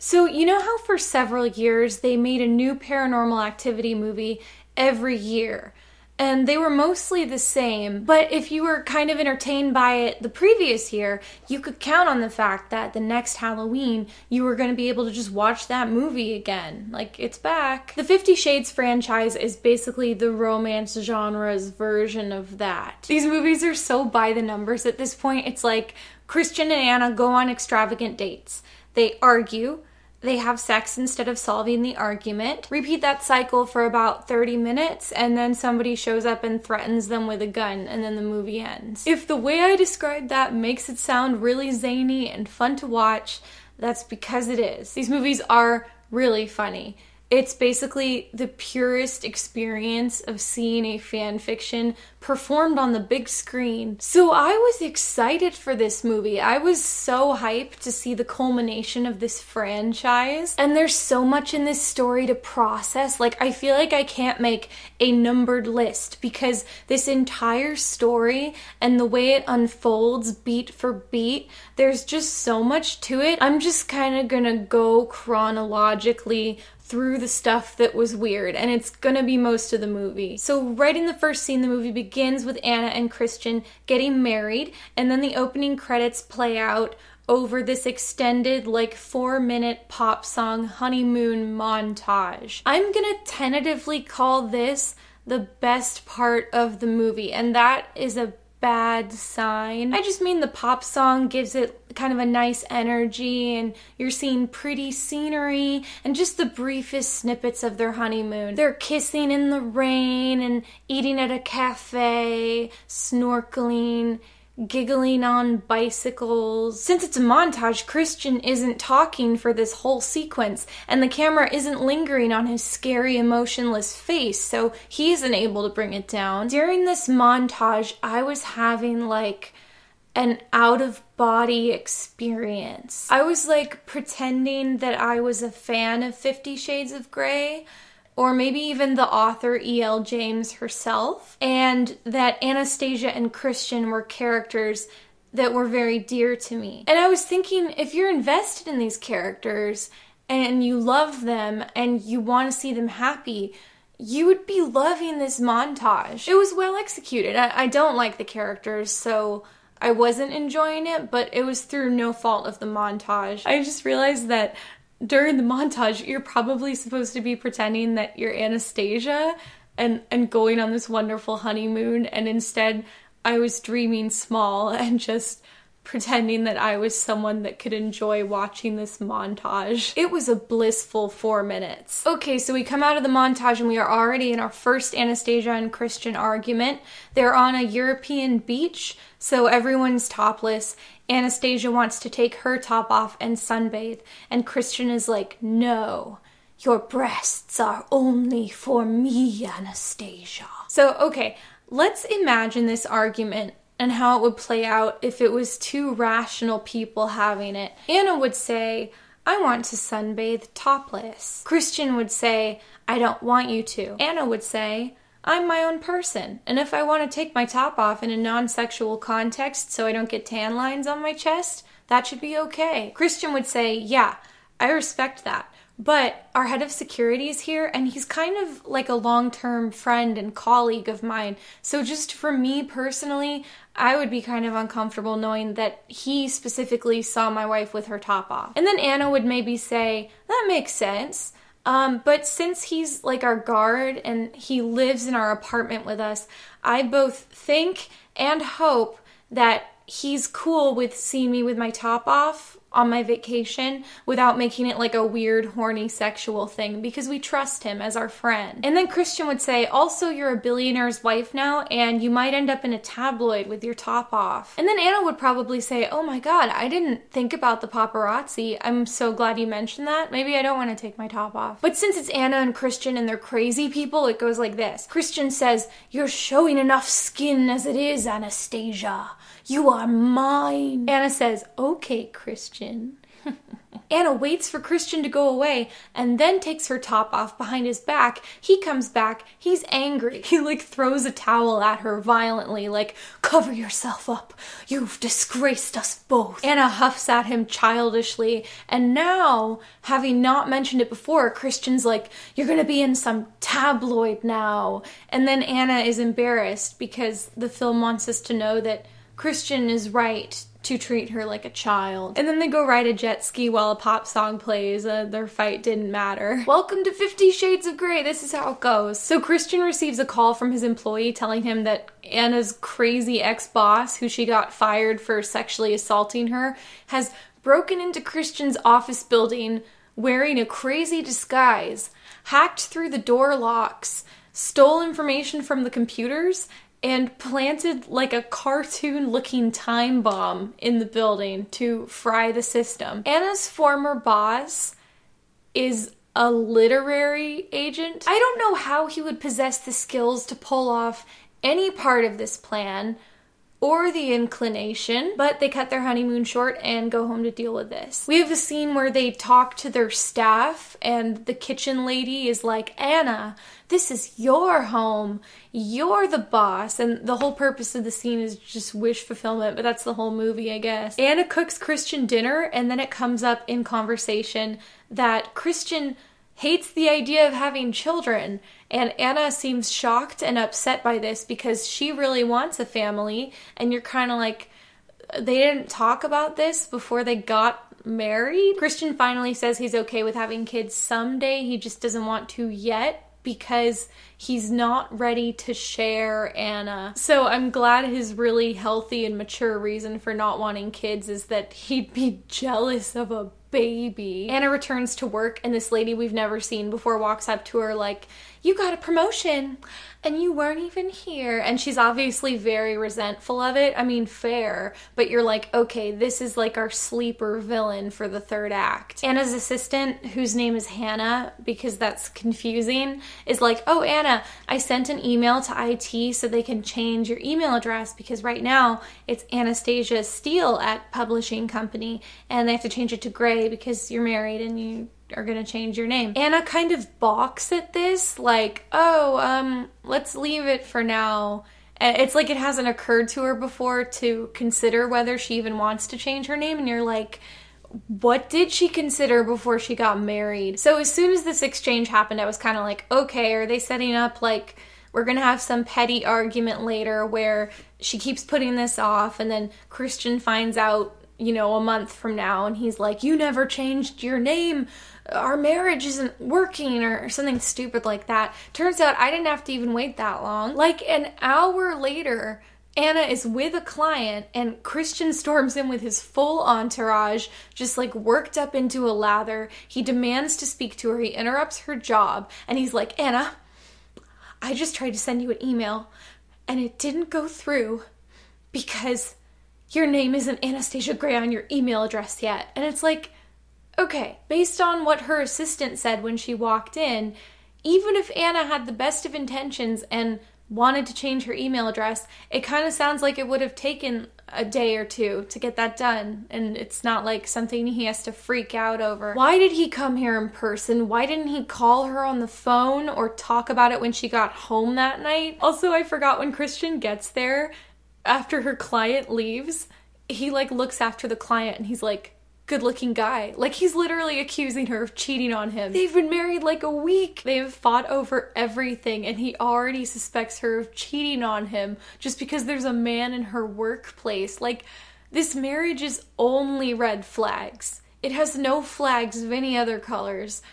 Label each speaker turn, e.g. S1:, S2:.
S1: So you know how for several years they made a new Paranormal Activity movie every year? And they were mostly the same, but if you were kind of entertained by it the previous year, you could count on the fact that the next Halloween, you were going to be able to just watch that movie again. Like, it's back. The 50 Shades franchise is basically the romance genre's version of that. These movies are so by the numbers at this point. It's like Christian and Anna go on extravagant dates. They argue. They have sex instead of solving the argument. Repeat that cycle for about 30 minutes, and then somebody shows up and threatens them with a gun, and then the movie ends. If the way I described that makes it sound really zany and fun to watch, that's because it is. These movies are really funny. It's basically the purest experience of seeing a fan fiction performed on the big screen. So I was excited for this movie. I was so hyped to see the culmination of this franchise. And there's so much in this story to process. Like, I feel like I can't make a numbered list because this entire story and the way it unfolds beat for beat, there's just so much to it. I'm just kind of gonna go chronologically through the stuff that was weird, and it's gonna be most of the movie. So right in the first scene, the movie begins with Anna and Christian getting married, and then the opening credits play out over this extended, like, 4-minute pop song honeymoon montage. I'm gonna tentatively call this the best part of the movie, and that is a bad sign. I just mean the pop song gives it kind of a nice energy, and you're seeing pretty scenery and just the briefest snippets of their honeymoon. They're kissing in the rain and eating at a cafe, snorkeling, giggling on bicycles. Since it's a montage, Christian isn't talking for this whole sequence, and the camera isn't lingering on his scary, emotionless face, so he isn't able to bring it down. During this montage, I was having like an out-of-body experience. I was like pretending that I was a fan of 50 Shades of Grey, or maybe even the author E.L. James herself, and that Anastasia and Christian were characters that were very dear to me. And I was thinking, if you're invested in these characters and you love them and you want to see them happy, you would be loving this montage. It was well executed. I don't like the characters, so I wasn't enjoying it, but it was through no fault of the montage. I just realized that during the montage, you're probably supposed to be pretending that you're Anastasia and going on this wonderful honeymoon, and instead I was dreaming small and just pretending that I was someone that could enjoy watching this montage. It was a blissful 4 minutes. Okay, so we come out of the montage and we are already in our first Anastasia and Christian argument. They're on a European beach, so everyone's topless. Anastasia wants to take her top off and sunbathe, and Christian is like, no, your breasts are only for me, Anastasia. So, okay, let's imagine this argument and how it would play out if it was two rational people having it. Anna would say, I want to sunbathe topless. Christian would say, I don't want you to. Anna would say, I'm my own person, and if I want to take my top off in a non-sexual context so I don't get tan lines on my chest, that should be okay. Christian would say, yeah, I respect that. But our head of security is here, and he's kind of like a long-term friend and colleague of mine. So just for me personally, I would be kind of uncomfortable knowing that he specifically saw my wife with her top off. And then Anna would maybe say, that makes sense. But since he's like our guard and he lives in our apartment with us, I both think and hope that he's cool with seeing me with my top off on my vacation without making it like a weird, horny, sexual thing, because we trust him as our friend. And then Christian would say, also, you're a billionaire's wife now, and you might end up in a tabloid with your top off. And then Anna would probably say, oh my god, I didn't think about the paparazzi. I'm so glad you mentioned that. Maybe I don't want to take my top off. But since it's Anna and Christian and they're crazy people, it goes like this. Christian says, you're showing enough skin as it is, Anastasia. You are mine. Anna says, okay, Christian. Anna waits for Christian to go away and then takes her top off behind his back. He comes back. He's angry. He like throws a towel at her violently, like, cover yourself up. You've disgraced us both. Anna huffs at him childishly. And now, having not mentioned it before, Christian's like, you're gonna be in some tabloid now. And then Anna is embarrassed because the film wants us to know that Christian is right to treat her like a child. And then they go ride a jet ski while a pop song plays. Their fight didn't matter. Welcome to 50 Shades of Grey. This is how it goes. So Christian receives a call from his employee telling him that Anna's crazy ex-boss, who she got fired for sexually assaulting her, has broken into Christian's office building wearing a crazy disguise, hacked through the door locks, stole information from the computers, and planted like a cartoon-looking time bomb in the building to fry the system. Anna's former boss is a literary agent. I don't know how he would possess the skills to pull off any part of this plan or the inclination, but they cut their honeymoon short and go home to deal with this. We have a scene where they talk to their staff and the kitchen lady is like, Anna, this is your home. You're the boss. And the whole purpose of the scene is just wish fulfillment, but that's the whole movie, I guess. Anna cooks Christian dinner and then it comes up in conversation that Christian hates the idea of having children, and Anna seems shocked and upset by this because she really wants a family, and you're kind of like, they didn't talk about this before they got married? Christian finally says he's okay with having kids someday, he just doesn't want to yet because he's not ready to share Anna. So I'm glad his really healthy and mature reason for not wanting kids is that he'd be jealous of a baby. Anna returns to work and this lady we've never seen before walks up to her like, you got a promotion and you weren't even here. And she's obviously very resentful of it. I mean, fair, but you're like, okay, this is like our sleeper villain for the third act. Anna's assistant, whose name is Hannah, because that's confusing, is like, oh, Anna, I sent an email to IT so they can change your email address because right now it's Anastasia Steele at Publishing Company and they have to change it to Gray because you're married and you are gonna change your name. Anna kind of balks at this, like, oh, let's leave it for now. It's like it hasn't occurred to her before to consider whether she even wants to change her name, and you're like, what did she consider before she got married? So as soon as this exchange happened, I was kind of like, okay, are they setting up like, we're gonna have some petty argument later where she keeps putting this off, and then Christian finds out, you know, a month from now, and he's like, you never changed your name, our marriage isn't working, or something stupid like that. Turns out I didn't have to even wait that long. Like an hour later, Anna is with a client and Christian storms in with his full entourage, just like worked up into a lather. He demands to speak to her. He interrupts her job and he's like, Anna, I just tried to send you an email and it didn't go through because your name isn't Anastasia Gray on your email address yet. And it's like, okay, based on what her assistant said when she walked in, even if Anna had the best of intentions and wanted to change her email address, it kind of sounds like it would have taken a day or two to get that done, and it's not like something he has to freak out over. Why did he come here in person? Why didn't he call her on the phone or talk about it when she got home that night? Also, I forgot when Christian gets there, after her client leaves, he like looks after the client and he's like, good looking guy. Like he's literally accusing her of cheating on him. They've been married like a week. They have fought over everything and he already suspects her of cheating on him just because there's a man in her workplace. Like this marriage is only red flags. It has no flags of any other colors.